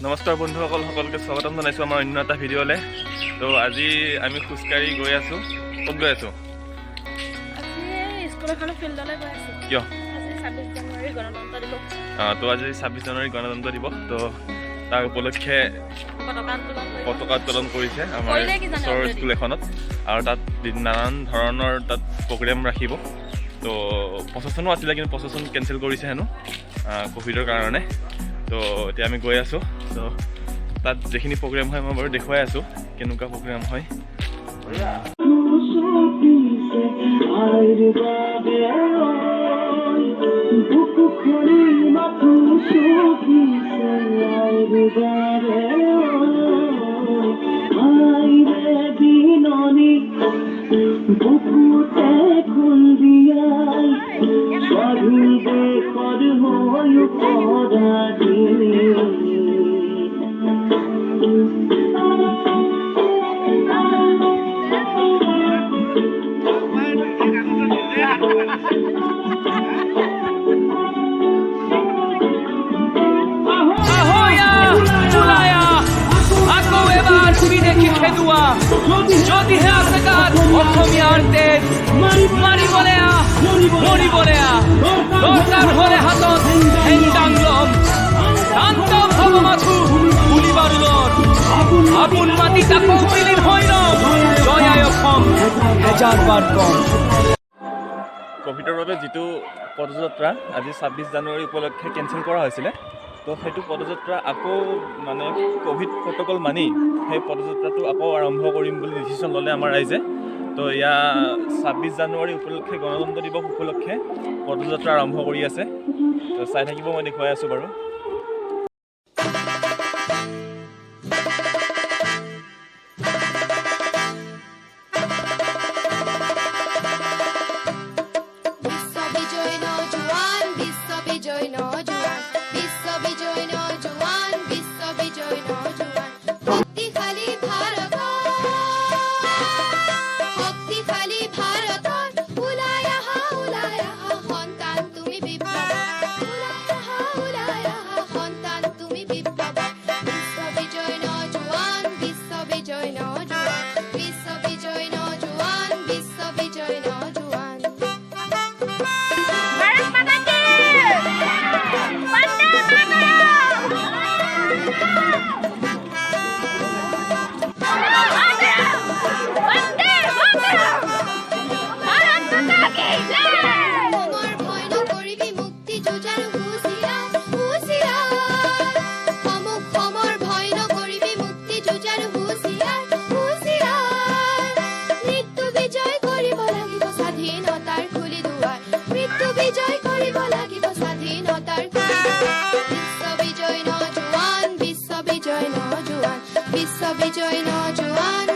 নমস্কাৰ বন্ধুসকল, সকলোকে স্বাগতম জনাইছোঁ আমাৰ অন্য এটা ভিডিঅ'লৈ। তো আজি আমি খোজকাঢ়ি গৈ আছোঁ। ক'ত গৈ আছোঁ? কিয়? তো আজি 26 জানুৱাৰী গণতন্ত্ৰ দিৱস। তো তাৰ উপলক্ষে পতাকা উত্তোলন কৰিছে আমাৰ ওচৰৰ স্কুল এখনত, আৰু তাত নানান ধৰণৰ তাত প্ৰগ্ৰেম ৰাখিব। তো প্ৰচেশ্যনো আছিলে, কিন্তু প্ৰচেশ্যন কেঞ্চেল কৰিছে হেনো ক'ভিডৰ কাৰণে। তো এতিয়া আমি গৈ আছোঁ। তো তাত যিখিনি প্ৰগ্ৰেম হয় মই বাৰু দেখুৱাই আছোঁ কেনেকুৱা প্ৰগ্ৰেম হয়। যদিহে আছে গাত অসমীয়াৰ তেজ মৰিবলে দৰকাৰ হ'লে হাতত হেংদাং ল'ম, তাণ্ডৱ হ'ব মাথো গুলি বাৰুদৰ, আপোন মাটিত আকৌ বিলীন হৈ ল'ম, জয় আই অসম হেজাৰবাৰ কম। ক'ভিডৰ বাবে যিটো পদযাত্ৰা আজি 26 জানুৱাৰী উপলক্ষে কেঞ্চেল কৰা হৈছিলে, তো সেইটো পদযাত্ৰা আকৌ মানে ক'ভিড প্ৰট'কল মানি সেই পদযাত্ৰাটো আকৌ আৰম্ভ কৰিম বুলি ডিচিশ্যন ল'লে আমাৰ ৰাইজে। তো এয়া 26 জানুৱাৰী উপলক্ষে গণতন্ত্ৰ দিৱস উপলক্ষে পদযাত্ৰা আৰম্ভ কৰি আছে। তো চাই থাকিব, মই দেখুৱাই আছোঁ বাৰু। বিশ্ববিজয় নজোৱান